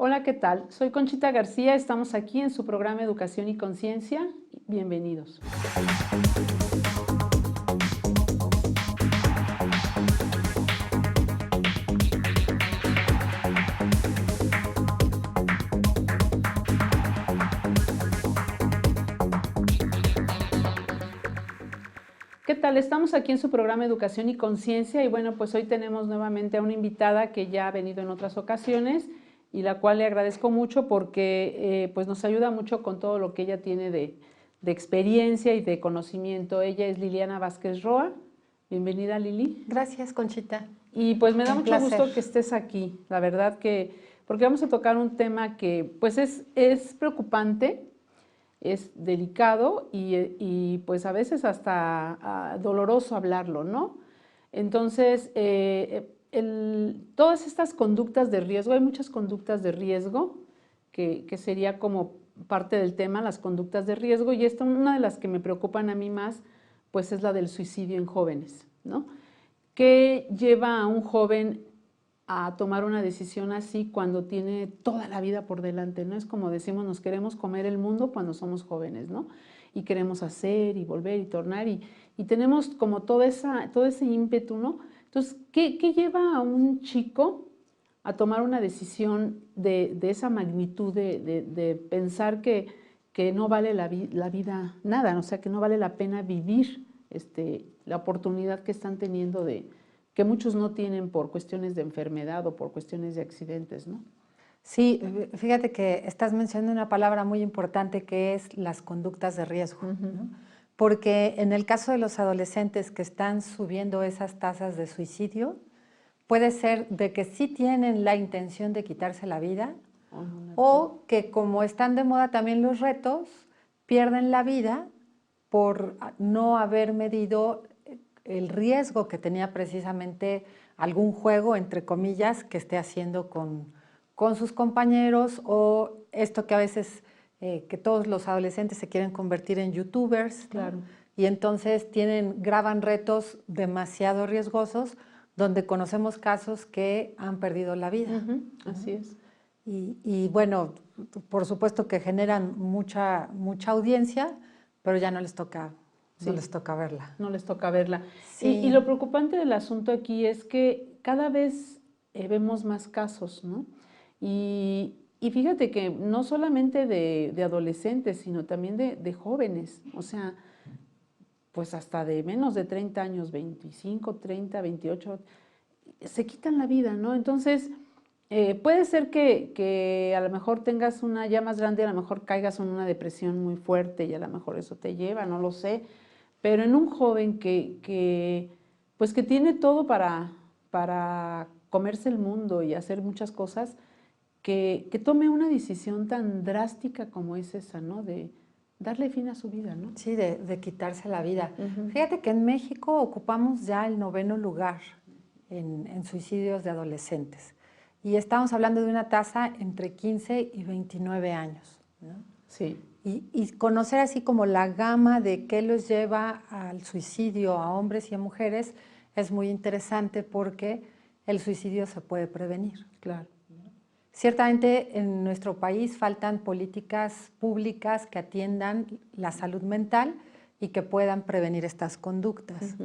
Hola, ¿qué tal? Soy Conchita García, estamos aquí en su programa Educación y Conciencia. Bienvenidos. ¿Qué tal? Estamos aquí en su programa Educación y Conciencia y bueno, pues hoy tenemos nuevamente a una invitada que ya ha venido en otras ocasiones y la cual le agradezco mucho porque pues nos ayuda mucho con todo lo que ella tiene de experiencia y de conocimiento. Ella es Liliana Vázquez Roa. Bienvenida, Lili. Gracias, Conchita. Y pues me da Un mucho placer. gusto que estés aquí, la verdad que, porque vamos a tocar un tema que pues es preocupante, es delicado y pues a veces hasta doloroso hablarlo, ¿no? Entonces, todas estas conductas de riesgo, hay muchas conductas de riesgo que sería como parte del tema, las conductas de riesgo, y esta, una de las que me preocupan a mí más, pues es la del suicidio en jóvenes, ¿no? ¿Qué lleva a un joven a tomar una decisión así cuando tiene toda la vida por delante? ¿No? Es como decimos, nos queremos comer el mundo cuando somos jóvenes, ¿no? Y queremos hacer y volver y tornar y tenemos como todo ese ímpetu, ¿no? Entonces, ¿qué lleva a un chico a tomar una decisión de esa magnitud, de pensar que no vale la vida nada, o sea, que no vale la pena vivir la oportunidad que están teniendo que muchos no tienen por cuestiones de enfermedad o por cuestiones de accidentes, ¿no? Sí, fíjate que estás mencionando una palabra muy importante que es las conductas de riesgo, ¿no? Porque en el caso de los adolescentes que están subiendo esas tasas de suicidio, puede ser de que sí tienen la intención de quitarse la vida o que como están de moda también los retos, pierden la vida por no haber medido el riesgo que tenía precisamente algún juego, entre comillas, que esté haciendo con sus compañeros o esto que a veces, que todos los adolescentes se quieren convertir en youtubers, claro, ¿no? Y entonces graban retos demasiado riesgosos donde conocemos casos que han perdido la vida. Así es. Y bueno, por supuesto que generan mucha audiencia, pero ya no les toca, Sí. no les toca verla. No les toca verla. Sí. Y lo preocupante del asunto aquí es que cada vez vemos más casos, ¿no? Y fíjate que no solamente de adolescentes, sino también de jóvenes, o sea, pues hasta de menos de 30 años, 25, 30, 28, se quitan la vida, ¿no? Entonces, puede ser que a lo mejor tengas una ya más grande, a lo mejor caigas en una depresión muy fuerte y a lo mejor eso te lleva, no lo sé, pero en un joven pues que tiene todo para comerse el mundo y hacer muchas cosas, que tome una decisión tan drástica como es esa, ¿no? De darle fin a su vida, ¿no? Sí, de quitarse la vida. Fíjate que en México ocupamos ya el 9º lugar en suicidios de adolescentes. Y estamos hablando de una tasa entre 15 y 29 años, ¿no? Sí. Y conocer así como la gama de qué los lleva al suicidio a hombres y a mujeres es muy interesante porque el suicidio se puede prevenir. Claro. Ciertamente en nuestro país faltan políticas públicas que atiendan la salud mental y que puedan prevenir estas conductas.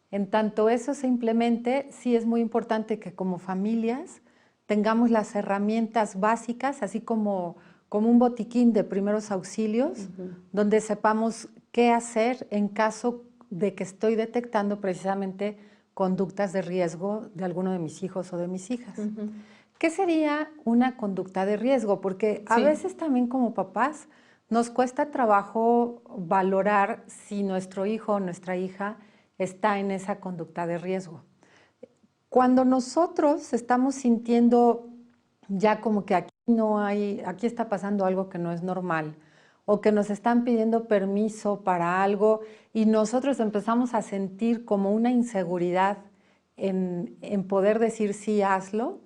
En tanto eso se implemente, sí es muy importante que como familias tengamos las herramientas básicas, así como un botiquín de primeros auxilios, donde sepamos qué hacer en caso de que estoy detectando precisamente conductas de riesgo de alguno de mis hijos o de mis hijas. ¿Qué sería una conducta de riesgo? Porque a veces también como papás nos cuesta trabajo valorar si nuestro hijo o nuestra hija está en esa conducta de riesgo. Cuando nosotros estamos sintiendo ya como que aquí está pasando algo que no es normal, o que nos están pidiendo permiso para algo y nosotros empezamos a sentir como una inseguridad en poder decir sí, hazlo,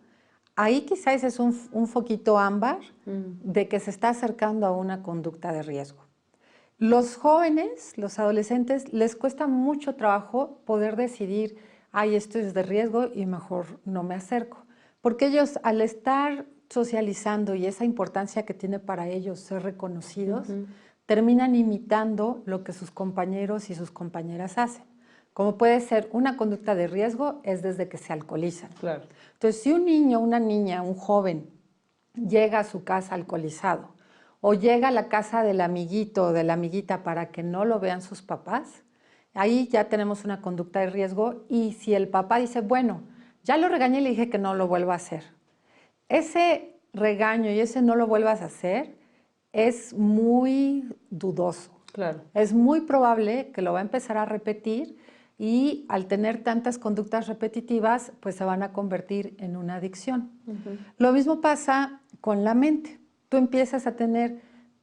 ahí quizás es un foquito ámbar de que se está acercando a una conducta de riesgo. Los jóvenes, los adolescentes, les cuesta mucho trabajo poder decidir, ay, esto es de riesgo y mejor no me acerco. Porque ellos al estar socializando y esa importancia que tiene para ellos ser reconocidos, terminan imitando lo que sus compañeros y sus compañeras hacen. Como puede ser una conducta de riesgo, es desde que se alcoholizan. Claro. Entonces, si un niño, una niña, un joven llega a su casa alcoholizado o llega a la casa del amiguito o de la amiguita para que no lo vean sus papás, ahí ya tenemos una conducta de riesgo. Y si el papá dice, bueno, ya lo regañé y le dije que no lo vuelva a hacer, ese regaño y ese no lo vuelvas a hacer es muy dudoso. Claro. Es muy probable que lo va a empezar a repetir y al tener tantas conductas repetitivas, pues se van a convertir en una adicción. Lo mismo pasa con la mente. Tú empiezas a tener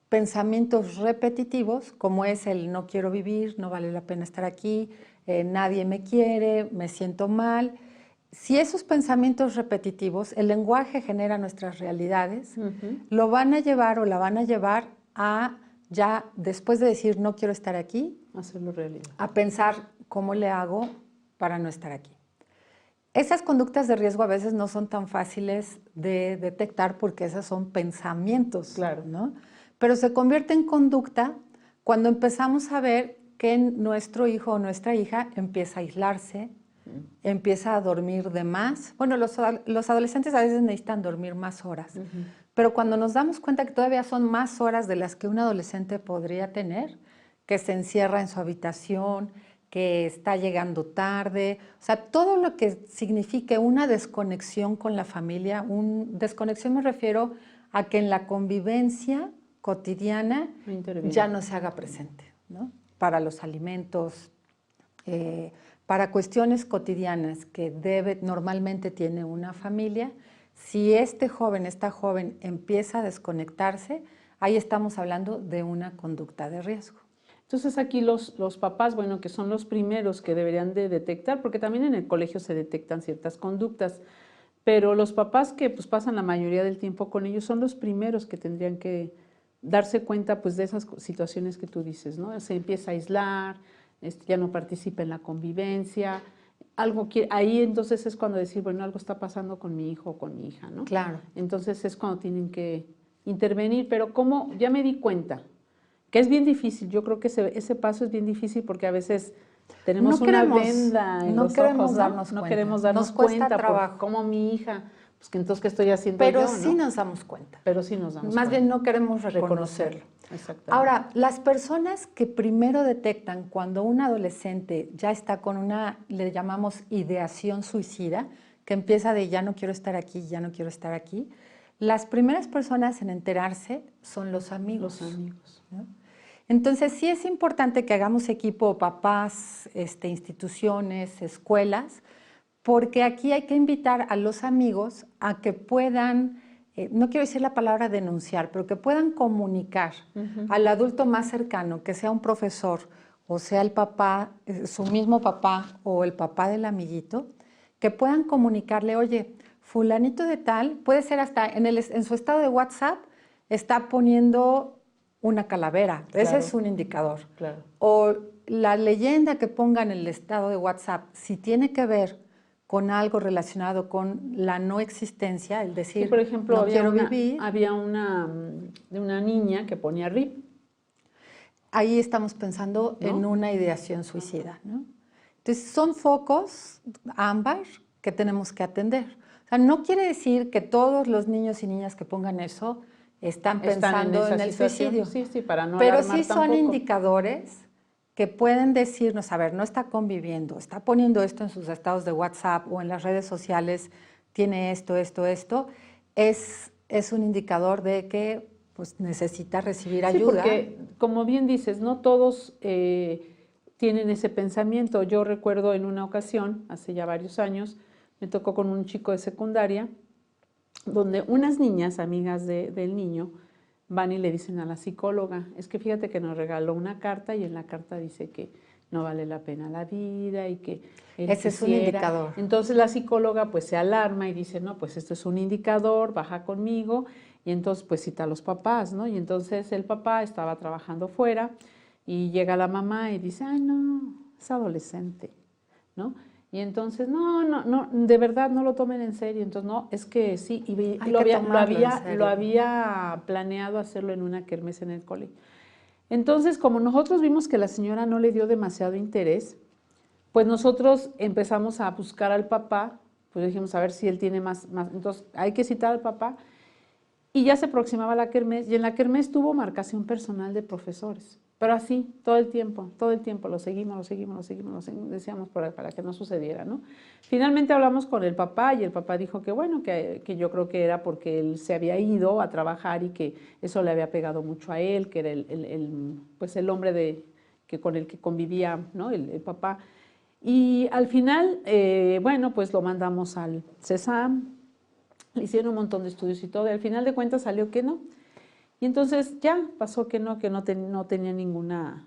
pensamientos repetitivos, como es el no quiero vivir, no vale la pena estar aquí, nadie me quiere, me siento mal. Si esos pensamientos repetitivos, el lenguaje genera nuestras realidades, lo van a llevar o la van a llevar a ya después de decir no quiero estar aquí, hacerlo realidad, a pensar cómo le hago para no estar aquí. Esas conductas de riesgo a veces no son tan fáciles de detectar porque esas son pensamientos, claro, ¿no? Pero se convierte en conducta cuando empezamos a ver que nuestro hijo o nuestra hija empieza a aislarse, empieza a dormir de más. Bueno, los adolescentes a veces necesitan dormir más horas, pero cuando nos damos cuenta que todavía son más horas de las que un adolescente podría tener, que se encierra en su habitación, que está llegando tarde, o sea, todo lo que signifique una desconexión con la familia, desconexión me refiero a que en la convivencia cotidiana ya no se haga presente, ¿no? Para los alimentos, para cuestiones cotidianas que normalmente tiene una familia, si este joven, esta joven empieza a desconectarse, ahí estamos hablando de una conducta de riesgo. Entonces aquí los papás, bueno, que son los primeros que deberían de detectar, porque también en el colegio se detectan ciertas conductas, pero los papás que pues pasan la mayoría del tiempo con ellos son los primeros que tendrían que darse cuenta pues de esas situaciones que tú dices, ¿no? Se empieza a aislar, ya no participa en la convivencia, ahí entonces es cuando decir, bueno, algo está pasando con mi hijo o con mi hija, ¿no? Claro. Entonces es cuando tienen que intervenir, pero como ya me di cuenta, que es bien difícil, yo creo que ese paso es bien difícil porque a veces tenemos una venda en los ojos, ¿no? No queremos darnos cuenta por cómo mi hija, pues que entonces, ¿qué estoy haciendo yo? Pero sí nos damos cuenta. Pero sí nos damos cuenta. Más bien no queremos reconocerlo. Exactamente. Ahora, las personas que primero detectan cuando un adolescente ya está con una, le llamamos ideación suicida, que empieza de ya no quiero estar aquí, ya no quiero estar aquí, las primeras personas en enterarse son los amigos. Los amigos. ¿No? Entonces sí es importante que hagamos equipo, papás, instituciones, escuelas, porque aquí hay que invitar a los amigos a que puedan, no quiero decir la palabra denunciar, pero que puedan comunicar al adulto más cercano, que sea un profesor o sea el papá, su mismo papá o el papá del amiguito, que puedan comunicarle, oye, fulanito de tal, puede ser hasta en su estado de WhatsApp, está poniendo una calavera, claro. Ese es un indicador. Claro. O la leyenda que ponga en el estado de WhatsApp, si tiene que ver con algo relacionado con la no existencia, el decir, sí, por ejemplo, no quiero vivir. Había una niña que ponía RIP. Ahí estamos pensando en una ideación suicida, ¿no? Entonces, son focos ámbar que tenemos que atender. O sea, no quiere decir que todos los niños y niñas que pongan eso están pensando en el suicidio. Sí, sí, para no pero alarmar sí son tampoco. Indicadores que pueden decirnos, a ver, no está conviviendo, está poniendo esto en sus estados de WhatsApp o en las redes sociales, tiene esto, es un indicador de que pues, necesita recibir ayuda. Sí, porque como bien dices, no todos tienen ese pensamiento. Yo recuerdo en una ocasión, hace ya varios años, me tocó con un chico de secundaria, donde unas niñas, amigas del niño, van y le dicen a la psicóloga, es que fíjate que nos regaló una carta y en la carta dice que no vale la pena la vida y que él ese quisiera. Es un indicador. Entonces la psicóloga pues se alarma y dice, no, pues esto es un indicador, baja conmigo, y entonces pues cita a los papás, ¿no? Y entonces el papá estaba trabajando fuera y llega la mamá y dice, ay no, es adolescente, ¿no? Y entonces, no, de verdad no lo tomen en serio. Entonces, no, es que sí, y lo había planeado hacerlo en una kermés en el colegio. Entonces, como nosotros vimos que la señora no le dio demasiado interés, pues nosotros empezamos a buscar al papá, pues dijimos a ver si él tiene más, entonces hay que citar al papá, y ya se aproximaba la kermés, y en la kermés tuvo marcación personal de profesores, pero así, todo el tiempo, lo seguimos, decíamos para que no sucediera, ¿no? Finalmente hablamos con el papá, y el papá dijo que bueno, que yo creo que era porque él se había ido a trabajar y que eso le había pegado mucho a él, que era pues el hombre con el que convivía, ¿no? El papá. Y al final, bueno, pues lo mandamos al CESAM, le hicieron un montón de estudios y todo, y al final de cuentas salió que no. Y entonces ya pasó que no tenía ninguna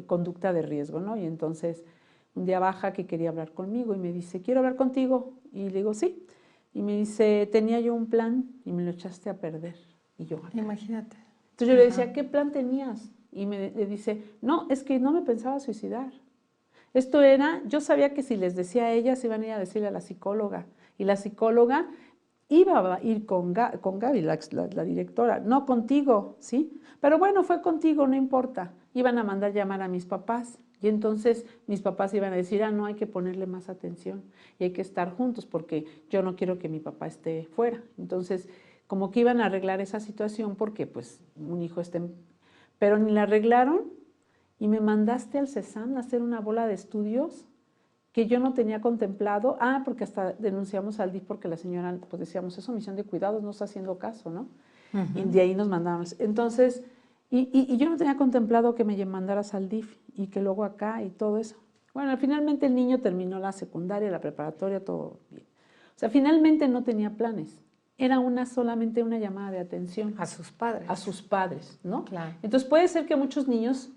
conducta de riesgo, ¿no? Y entonces un día baja que quería hablar conmigo y me dice, quiero hablar contigo. Y le digo, sí. Y me dice, tenía yo un plan y me lo echaste a perder. Y yo, imagínate. Entonces yo le decía, ¿qué plan tenías? Y le dice, no, es que no me pensaba suicidar. Esto era, yo sabía que si les decía a ella, se iban a ir a decirle a la psicóloga. Y la psicóloga iba a ir con Gaby, la directora, no contigo, ¿sí? Pero bueno, fue contigo, no importa. Iban a mandar llamar a mis papás. Y entonces mis papás iban a decir, no, hay que ponerle más atención y hay que estar juntos porque yo no quiero que mi papá esté fuera. Entonces, como que iban a arreglar esa situación porque pues un hijo esté... Pero ni la arreglaron y me mandaste al CESAM a hacer una bola de estudios que yo no tenía contemplado. Porque hasta denunciamos al DIF porque la señora, pues decíamos, es omisión de cuidados, no está haciendo caso, ¿no? Y de ahí nos mandamos. Entonces, y yo no tenía contemplado que me mandaras al DIF y que luego acá y todo eso. Bueno, finalmente el niño terminó la secundaria, la preparatoria, todo bien. O sea, finalmente no tenía planes. Era solamente una llamada de atención. A sus padres. A sus padres, ¿no? Claro. Entonces puede ser que muchos niños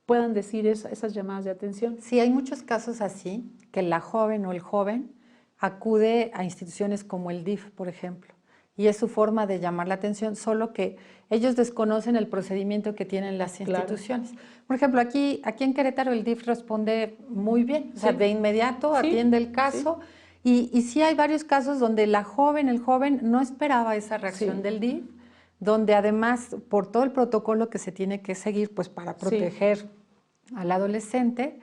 puedan decir esas llamadas de atención. Sí, hay muchos casos así, que la joven o el joven acude a instituciones como el DIF, por ejemplo, y es su forma de llamar la atención, solo que ellos desconocen el procedimiento que tienen las instituciones. Claro. Por ejemplo, aquí en Querétaro el DIF responde muy bien, o sea, de inmediato atiende el caso, y sí hay varios casos donde el joven no esperaba esa reacción del DIF, donde además, por todo el protocolo que se tiene que seguir, pues para proteger al adolescente,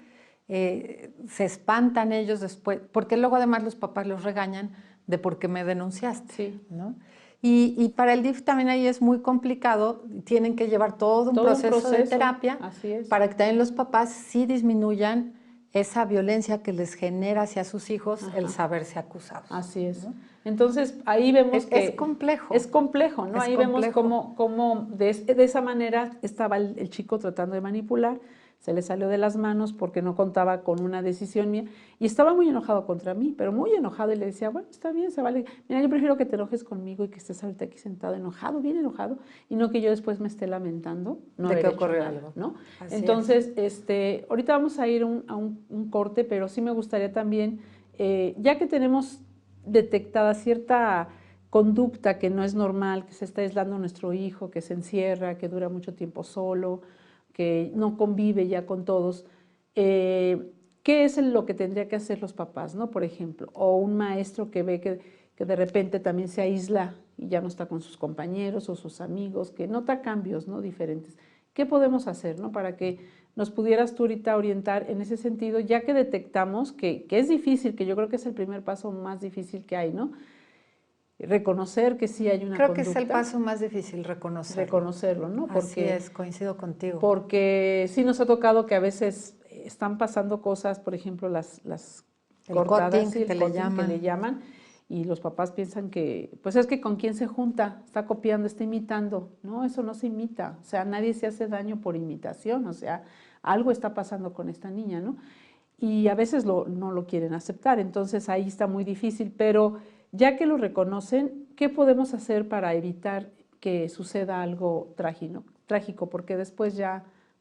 se espantan ellos después, porque luego además los papás los regañan de por qué me denunciaste, ¿no? Y para el DIF también ahí es muy complicado, tienen que llevar todo un proceso de terapia para que también los papás sí disminuyan esa violencia que les genera hacia sus hijos el saberse acusados. Así es. ¿No? Entonces ahí vemos que... Es complejo. Es complejo, ¿no? Ahí vemos cómo de esa manera estaba el chico tratando de manipular, se le salió de las manos porque no contaba con una decisión mía y estaba muy enojado contra mí, pero muy enojado, y le decía, bueno, está bien, se vale, mira, yo prefiero que te enojes conmigo y que estés ahorita aquí sentado enojado, bien enojado, y no que yo después me esté lamentando de que ocurrió algo, ¿no? Entonces, ahorita vamos a ir a un corte, pero sí me gustaría también, ya que tenemos detectada cierta conducta que no es normal, que se está aislando a nuestro hijo, que se encierra, que dura mucho tiempo solo, que no convive ya con todos, ¿qué es lo que tendría que hacer los papás, ¿no? Por ejemplo, o un maestro que ve que de repente también se aísla y ya no está con sus compañeros o sus amigos, que nota cambios, ¿no? Diferentes. ¿Qué podemos hacer, ¿no? Para que nos pudieras tú ahorita orientar en ese sentido, ya que detectamos que es difícil, que yo creo que es el primer paso más difícil que hay, ¿no? Reconocer que sí hay una conducta. Creo que es el paso más difícil, reconocerlo, ¿no? Porque, así es, coincido contigo. Porque sí nos ha tocado que a veces están pasando cosas, por ejemplo, las cortadas, que le llaman, y los papás piensan que, pues es que con quién se junta, está copiando, está imitando. No, eso no se imita, o sea, nadie se hace daño por imitación, o sea, algo está pasando con esta niña, ¿no? Y a veces no lo quieren aceptar, entonces ahí está muy difícil, pero ya que lo reconocen, ¿qué podemos hacer para evitar que suceda algo trágico? Porque después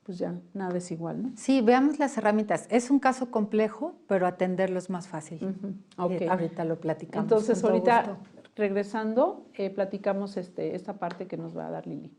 pues ya nada es igual, ¿no? Sí, veamos las herramientas. Es un caso complejo, pero atenderlo es más fácil. Ahorita lo platicamos. Entonces, ahorita regresando, platicamos esta parte que nos va a dar Lili.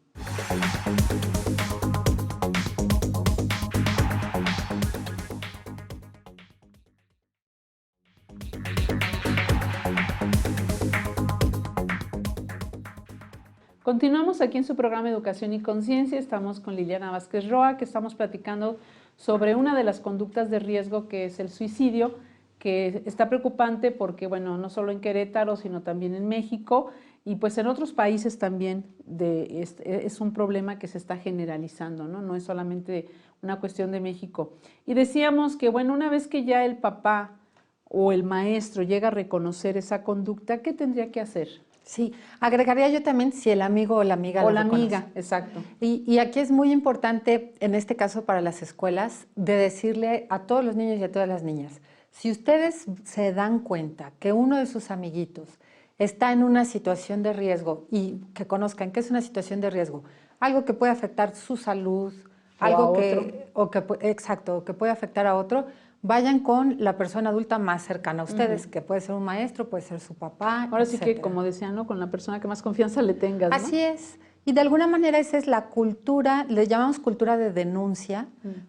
Continuamos aquí en su programa Educación y Conciencia. Estamos con Liliana Vázquez Roa, que estamos platicando sobre una de las conductas de riesgo, que es el suicidio, que está preocupante porque, bueno, no solo en Querétaro, sino también en México y pues en otros países también es un problema que se está generalizando, ¿no? No es solamente una cuestión de México. Y decíamos que, bueno, una vez que ya el papá o el maestro llega a reconocer esa conducta, ¿qué tendría que hacer? Sí, agregaría yo también si el amigo o la amiga O lo la reconoce. amiga, exacto. Y aquí es muy importante, en este caso para las escuelas, de decirle a todos los niños y a todas las niñas, si ustedes se dan cuenta que uno de sus amiguitos está en una situación de riesgo y que conozcan que es una situación de riesgo, algo que puede afectar su salud, O algo a que, exacto, que puede afectar a otro, vayan con la persona adulta más cercana a ustedes, que puede ser un maestro, puede ser su papá, Ahora sí que, etcétera. como decía, ¿no? Con la persona que más confianza le tengas, ¿no? Así es. Y de alguna manera esa es la cultura, le llamamos cultura de denuncia,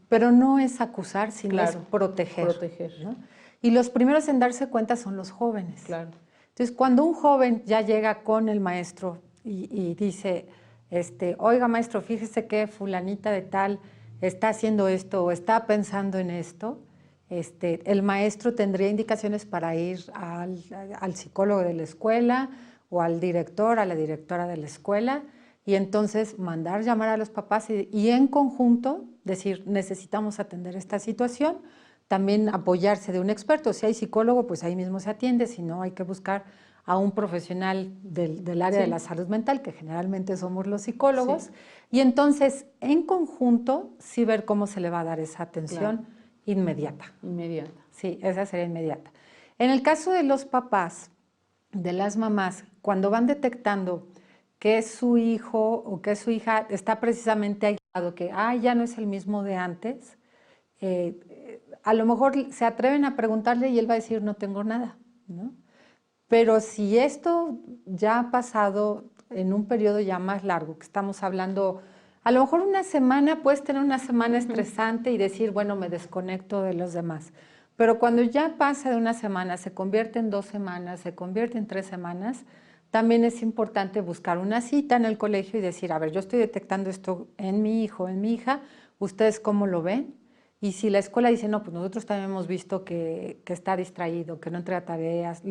pero no es acusar, sino es proteger. Proteger. ¿no? Y los primeros en darse cuenta son los jóvenes. Claro. Entonces, cuando un joven ya llega con el maestro y dice, oiga maestro, fíjese que fulanita de tal está haciendo esto o está pensando en esto, el maestro tendría indicaciones para ir al psicólogo de la escuela o al director, a la directora de la escuela, y entonces mandar llamar a los papás y en conjunto decir, necesitamos atender esta situación, también apoyarse de un experto. Si hay psicólogo, pues ahí mismo se atiende, si no hay que buscar a un profesional del área de la salud mental, que generalmente somos los psicólogos, y entonces en conjunto sí ver cómo se le va a dar esa atención inmediata. Inmediata. Sí, esa sería inmediata. En el caso de los papás, de las mamás, cuando van detectando que su hijo o que su hija está precisamente aislado, que ya no es el mismo de antes, a lo mejor se atreven a preguntarle y él va a decir, no tengo nada, ¿no? Pero si esto ya ha pasado en un periodo ya más largo, que estamos hablando, a lo mejor una semana, puedes tener una semana estresante y decir, bueno, me desconecto de los demás. Pero cuando ya pasa de una semana, se convierte en 2 semanas, se convierte en 3 semanas, también es importante buscar una cita en el colegio y decir, a ver, yo estoy detectando esto en mi hijo, en mi hija, ¿ustedes cómo lo ven? Y si la escuela dice, no, pues nosotros también hemos visto que está distraído, que no entrega tareas,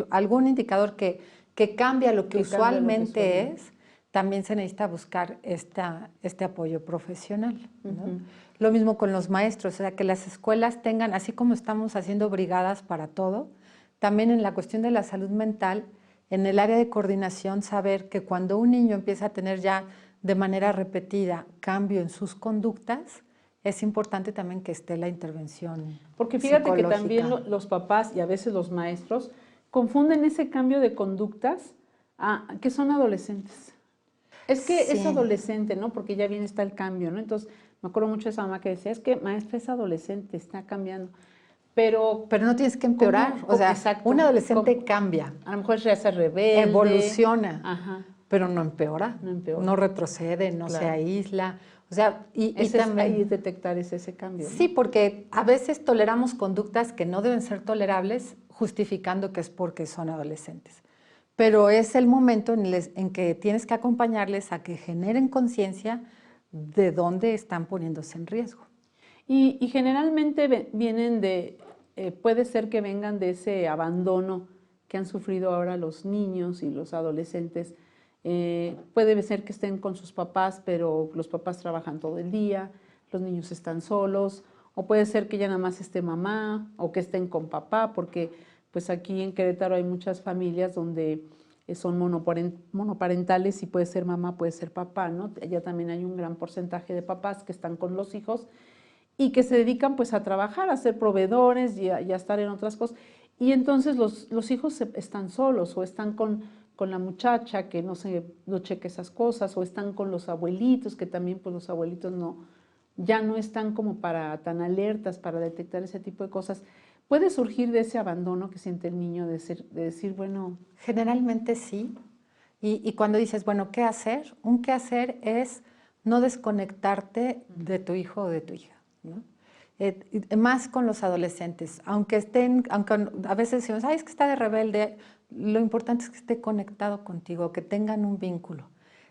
algún indicador que cambia lo que usualmente es, también se necesita buscar este apoyo profesional. ¿no? Lo mismo con los maestros, o sea, que las escuelas tengan, así como estamos haciendo brigadas para todo, también en la cuestión de la salud mental, en el área de coordinación, saber que cuando un niño empieza a tener ya de manera repetida cambio en sus conductas, es importante también que esté la intervención. Porque fíjate que también los papás y a veces los maestros confunden ese cambio de conductas a que son adolescentes. Es que es adolescente, ¿no? Porque ya bien está el cambio, ¿no? Entonces, me acuerdo mucho de esa mamá que decía, es que maestra es adolescente, está cambiando. Pero no tienes que empeorar. O sea, un adolescente cambia. A lo mejor se hace rebelde. Evoluciona, pero no empeora. No retrocede, no se aísla. O sea, y también ahí detectar ese cambio. Sí, porque a veces toleramos conductas que no deben ser tolerables, justificando que es porque son adolescentes. Pero es el momento en que tienes que acompañarles a que generen conciencia de dónde están poniéndose en riesgo. Y generalmente vienen puede ser que vengan de ese abandono que han sufrido ahora los niños y los adolescentes. Puede ser que estén con sus papás, pero los papás trabajan todo el día, los niños están solos, o puede ser que ya nada más esté mamá o que estén con papá, porque pues aquí en Querétaro hay muchas familias donde son monoparentales y puede ser mamá, puede ser papá, ¿no? Allá también hay un gran porcentaje de papás que están con los hijos y que se dedican pues a trabajar, a ser proveedores y a estar en otras cosas. Y entonces los hijos están solos o están con la muchacha que no cheque esas cosas, o están con los abuelitos, que también pues los abuelitos ya no están como tan alertas para detectar ese tipo de cosas. ¿Puede surgir de ese abandono que siente el niño de decir, bueno? Generalmente sí. Y cuando dices, bueno, ¿qué hacer? Un qué hacer es no desconectarte de tu hijo o de tu hija, ¿no? Más con los adolescentes, aunque a veces decimos, es que está de rebelde, lo importante es que esté conectado contigo, que tengan un vínculo.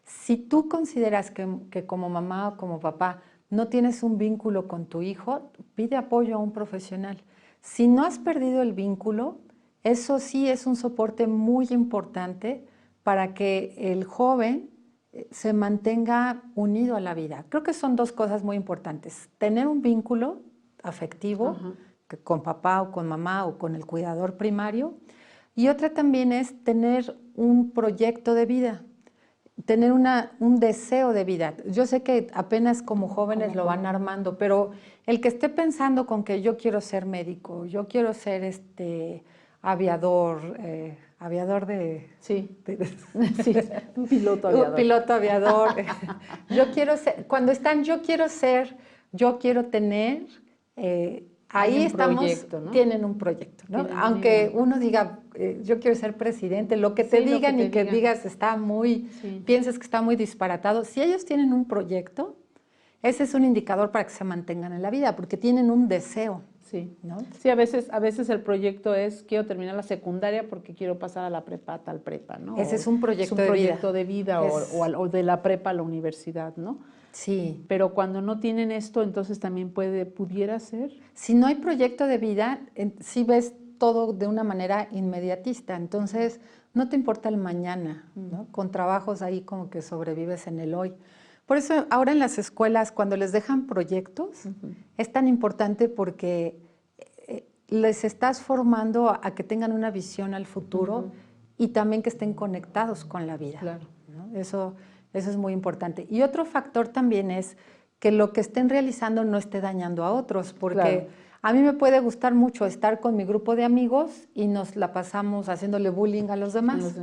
Si tú consideras que como mamá o como papá no tienes un vínculo con tu hijo, pide apoyo a un profesional. Si no has perdido el vínculo, eso sí es un soporte muy importante para que el joven se mantenga unido a la vida. Creo que son dos cosas muy importantes. Tener un vínculo afectivo con papá o con mamá o con el cuidador primario. Y otra también es tener un proyecto de vida, tener un deseo de vida. Yo sé que apenas como jóvenes lo van armando, pero el que esté pensando con que yo quiero ser médico, yo quiero ser aviador, aviador de... Sí, sí, un piloto aviador. Un piloto aviador. Yo quiero ser, cuando están yo quiero ser, yo quiero tener, ahí estamos, proyecto, ¿no? Tienen un proyecto, ¿no? Aunque uno diga, yo quiero ser presidente, lo que te digan y que digas está muy, pienses que está muy disparatado. Si ellos tienen un proyecto, ese es un indicador para que se mantengan en la vida, porque tienen un deseo. Sí, ¿no? Sí, a veces el proyecto es, quiero terminar la secundaria porque quiero pasar a la prepa, tal prepa, ¿no? Ese es un proyecto de vida o de la prepa a la universidad, ¿no? Sí. Pero cuando no tienen esto, entonces también pudiera ser. Si no hay proyecto de vida, sí ves todo de una manera inmediatista, entonces no te importa el mañana, ¿no? Con trabajos ahí como que sobrevives en el hoy. Por eso ahora en las escuelas, cuando les dejan proyectos, es tan importante porque les estás formando a que tengan una visión al futuro y también que estén conectados con la vida. Claro. ¿No? Eso es muy importante. Y otro factor también es que lo que estén realizando no esté dañando a otros, porque a mí me puede gustar mucho estar con mi grupo de amigos y nos la pasamos haciéndole bullying a los demás.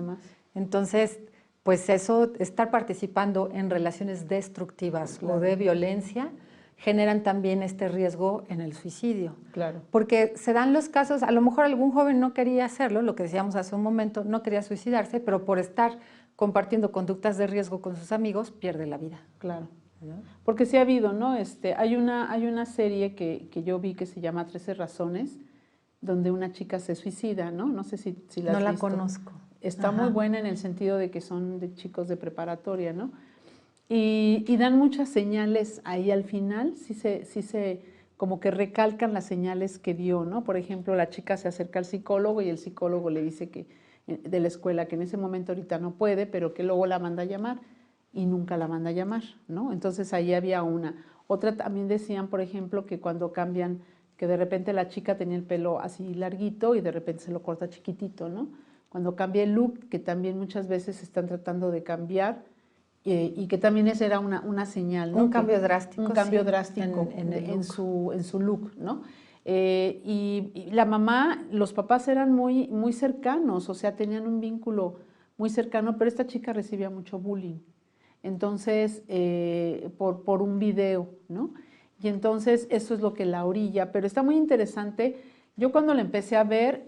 Entonces, pues eso, estar participando en relaciones destructivas o de violencia, generan también este riesgo en el suicidio. Claro. Porque se dan los casos, a lo mejor algún joven no quería hacerlo, lo que decíamos hace un momento, no quería suicidarse, pero por estar compartiendo conductas de riesgo con sus amigos, pierde la vida. Claro. ¿No? Porque sí ha habido, ¿no? Hay una serie que yo vi que se llama 13 razones, donde una chica se suicida, ¿no? No sé si la has visto. No la conozco. Está muy buena en el sentido de que son de chicos de preparatoria, ¿no? Y dan muchas señales ahí al final, sí se como que recalcan las señales que dio, ¿no? Por ejemplo, la chica se acerca al psicólogo y el psicólogo le dice que de la escuela que en ese momento ahorita no puede, pero que luego la manda a llamar y nunca la manda a llamar, ¿no? Entonces ahí había una. Otra también decían, por ejemplo, que cuando cambian, que de repente la chica tenía el pelo así larguito y de repente se lo corta chiquitito, ¿no? Cuando cambia el look, que también muchas veces están tratando de cambiar, y que también esa era una señal, ¿no? Un cambio drástico. Un cambio drástico en su look, ¿no? Y la mamá, los papás eran muy, muy cercanos, o sea, tenían un vínculo muy cercano, pero esta chica recibía mucho bullying. Entonces, por un video, ¿no? Y entonces eso es lo que la orilla, pero está muy interesante. Yo cuando la empecé a ver,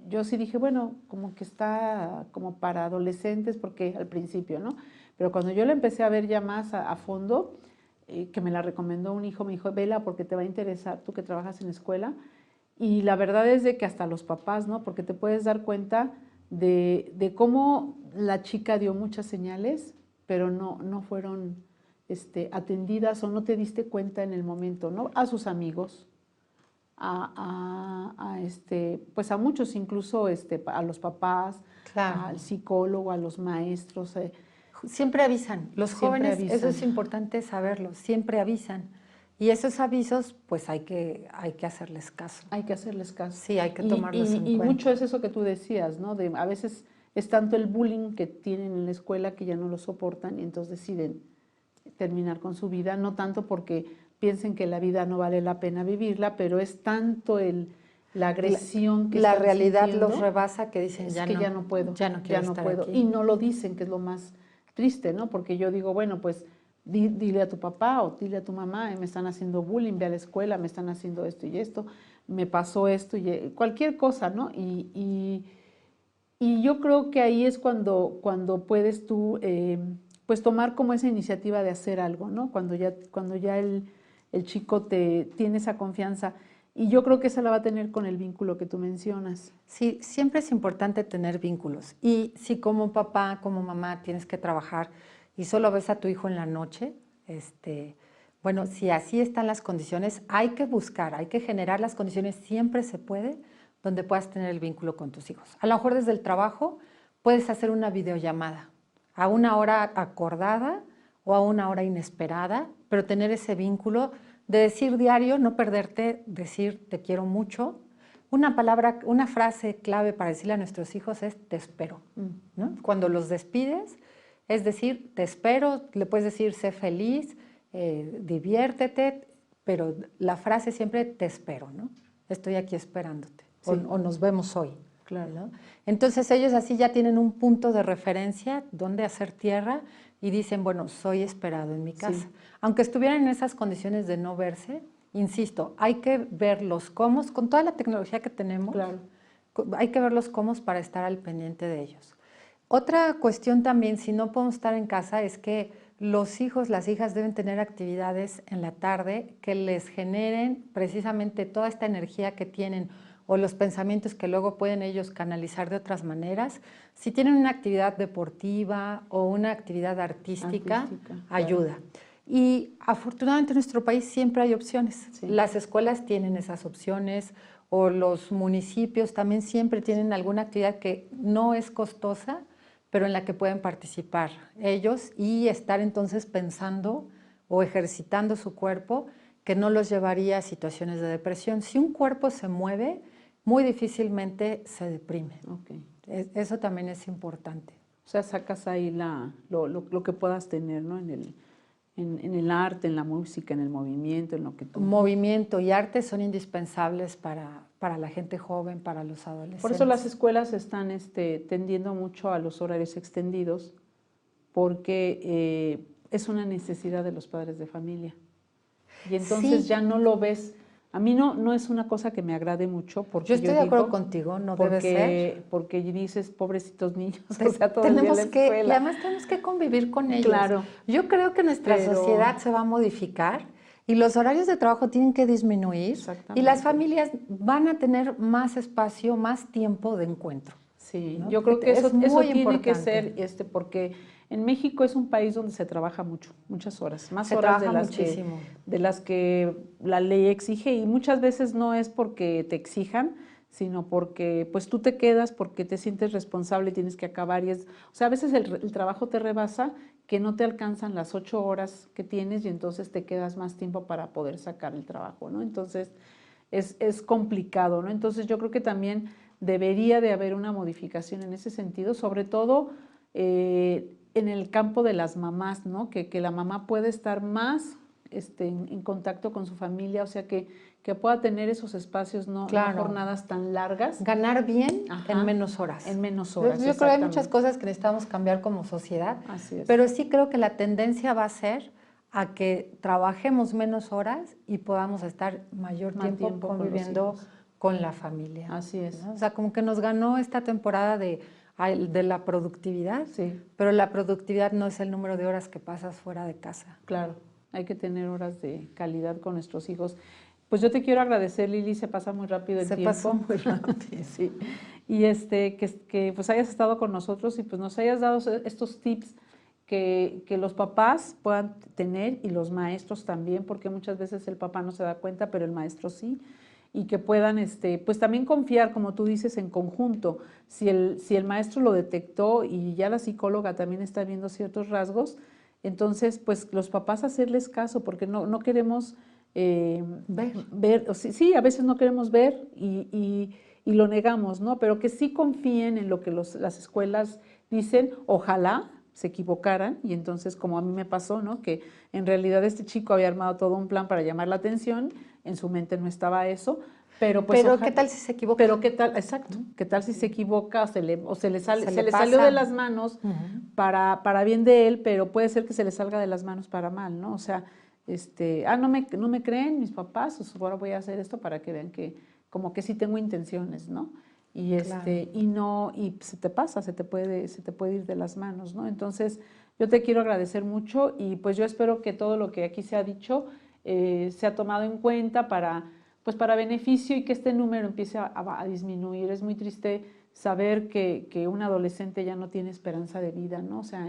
yo sí dije, bueno, como que está como para adolescentes, porque al principio, ¿no? Pero cuando yo la empecé a ver ya más a fondo, que me la recomendó un hijo, me dijo, vela porque te va a interesar, tú que trabajas en escuela. Y la verdad es de que hasta los papás, ¿no? Porque te puedes dar cuenta de cómo la chica dio muchas señales, pero no fueron atendidas o no te diste cuenta en el momento, ¿no? A sus amigos, pues a muchos, incluso a los papás, al psicólogo, a los maestros. Siempre avisan, los jóvenes, eso es importante saberlo, siempre avisan. Y esos avisos, pues hay que hacerles caso. Hay que hacerles caso. Sí, hay que tomarlos en cuenta. Y mucho es eso que tú decías, ¿no? A veces es tanto el bullying que tienen en la escuela que ya no lo soportan y entonces deciden terminar con su vida, no tanto porque piensen que la vida no vale la pena vivirla, pero es tanto la agresión que la realidad los rebasa que dicen ya no puedo, ya no puedo. Aquí. Y no lo dicen, que es lo más triste, ¿no? Porque yo digo, bueno, pues dile a tu papá o dile a tu mamá, me están haciendo bullying, ve a la escuela, me están haciendo esto y esto, me pasó esto y cualquier cosa, ¿no? Y yo creo que ahí es cuando puedes tú, pues tomar como esa iniciativa de hacer algo, ¿no? Cuando ya el chico tiene esa confianza. Y yo creo que esa la va a tener con el vínculo que tú mencionas. Sí, siempre es importante tener vínculos. Y si como papá, como mamá tienes que trabajar y solo ves a tu hijo en la noche, bueno, si así están las condiciones, hay que buscar, hay que generar las condiciones, siempre se puede, donde puedas tener el vínculo con tus hijos. A lo mejor desde el trabajo puedes hacer una videollamada a una hora acordada o a una hora inesperada, pero tener ese vínculo de decir diario, no perderte, decir te quiero mucho. Una palabra, una frase clave para decirle a nuestros hijos es te espero, ¿no? Cuando los despides, es decir, te espero, le puedes decir sé feliz, diviértete, pero la frase siempre te espero, ¿no? Estoy aquí esperándote, sí. o nos vemos hoy. Claro. ¿No? Entonces ellos así ya tienen un punto de referencia donde hacer tierra y dicen, bueno, soy esperado en mi casa. Sí. Aunque estuvieran en esas condiciones de no verse, insisto, hay que ver los cómo, con toda la tecnología que tenemos, claro. Hay que ver los cómo para estar al pendiente de ellos. Otra cuestión también, si no podemos estar en casa, es que los hijos, las hijas deben tener actividades en la tarde que les generen precisamente toda esta energía que tienen o los pensamientos que luego pueden ellos canalizar de otras maneras. Si tienen una actividad deportiva o una actividad artística ayuda. Claro. Y afortunadamente en nuestro país siempre hay opciones. Sí. Las escuelas tienen esas opciones o los municipios también siempre tienen alguna actividad que no es costosa, pero en la que pueden participar ellos y estar entonces pensando o ejercitando su cuerpo, que no los llevaría a situaciones de depresión. Si un cuerpo se mueve, muy difícilmente se deprime. Okay. Eso también es importante. O sea, sacas ahí lo que puedas tener, ¿no? En el arte, en la música, en el movimiento, en lo que tú... Movimiento y arte son indispensables para la gente joven, para los adolescentes. Por eso las escuelas están tendiendo mucho a los horarios extendidos, porque es una necesidad de los padres de familia. Y entonces sí. Ya no lo ves... A mí no es una cosa que me agrade mucho porque yo estoy de acuerdo contigo, no debe ser. Porque dices, pobrecitos niños, o sea, todo el día en la escuela. Y además tenemos que convivir con ellos. Claro. Yo creo que nuestra sociedad se va a modificar y los horarios de trabajo tienen que disminuir y las familias van a tener más espacio, más tiempo de encuentro. Sí, ¿no? Yo creo que eso tiene que ser, porque en México es un país donde se trabaja mucho, muchas horas, más horas de las que la ley exige, y muchas veces no es porque te exijan, sino porque pues tú te quedas porque te sientes responsable y tienes que acabar. O sea, a veces el trabajo te rebasa, que no te alcanzan las 8 horas que tienes y entonces te quedas más tiempo para poder sacar el trabajo, ¿no? Entonces es complicado, ¿no? Entonces yo creo que también debería de haber una modificación en ese sentido, sobre todo en el campo de las mamás, ¿no? Que la mamá puede estar más en contacto con su familia, o sea, que pueda tener esos espacios, no jornadas tan largas. Ganar bien. Ajá. En menos horas. En menos horas, yo creo que hay muchas cosas que necesitamos cambiar como sociedad, así es. Pero sí creo que la tendencia va a ser a que trabajemos menos horas y podamos estar mayor tiempo conviviendo con la familia. Así es. ¿no? O sea, como que nos ganó esta temporada de la productividad, sí. Pero la productividad no es el número de horas que pasas fuera de casa. Claro, hay que tener horas de calidad con nuestros hijos. Pues yo te quiero agradecer, Lili, se pasa muy rápido el tiempo. Se pasó muy rápido. Sí. Y que pues hayas estado con nosotros y pues nos hayas dado estos tips que los papás puedan tener y los maestros también, porque muchas veces el papá no se da cuenta, pero el maestro sí. Y que puedan pues también confiar, como tú dices, en conjunto. Si el maestro lo detectó y ya la psicóloga también está viendo ciertos rasgos, entonces pues los papás hacerles caso, porque no queremos ver. Sí, a veces no queremos ver y lo negamos, ¿no? Pero que sí confíen en lo que las escuelas dicen, ojalá se equivocaran, y entonces como a mí me pasó, ¿no? Que en realidad este chico había armado todo un plan para llamar la atención, en su mente no estaba eso, pero pues... Pero ¿qué tal si se equivoca? Pero ¿qué tal? Exacto, ¿qué tal si se equivoca o se le salió de las manos para bien de él, pero puede ser que se le salga de las manos para mal, ¿no? O sea, no me creen mis papás, pues ahora voy a hacer esto para que vean que como que sí tengo intenciones, ¿no? Y claro. y se te pasa, se te puede ir de las manos, ¿no? Entonces, yo te quiero agradecer mucho y pues yo espero que todo lo que aquí se ha dicho sea tomado en cuenta para pues para beneficio y que este número empiece a disminuir. Es muy triste saber que un adolescente ya no tiene esperanza de vida, ¿no? O sea,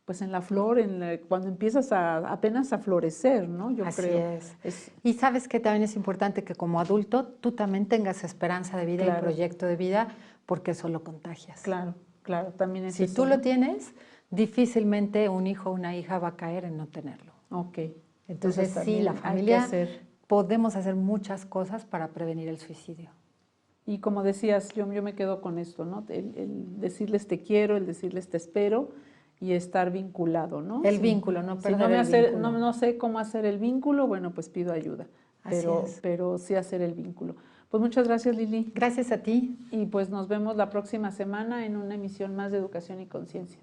pues en la flor, cuando empiezas apenas a florecer, ¿no? Yo Así creo. es. Y sabes que también es importante que como adulto tú también tengas esperanza de vida y proyecto de vida, porque eso lo contagias. Claro, claro, también es si eso, tú ¿no? lo tienes, difícilmente un hijo o una hija va a caer en no tenerlo. Ok. Entonces sí, la familia, podemos hacer muchas cosas para prevenir el suicidio. Y como decías, yo me quedo con esto, ¿no? El decirles te quiero, el decirles te espero y estar vinculado, ¿no? El vínculo, no perder vínculo. No sé cómo hacer el vínculo, bueno, pues pido ayuda, pero sí hacer el vínculo. Pues muchas gracias, Lili. Gracias a ti. Y pues nos vemos la próxima semana en una emisión más de Educación y Conciencia.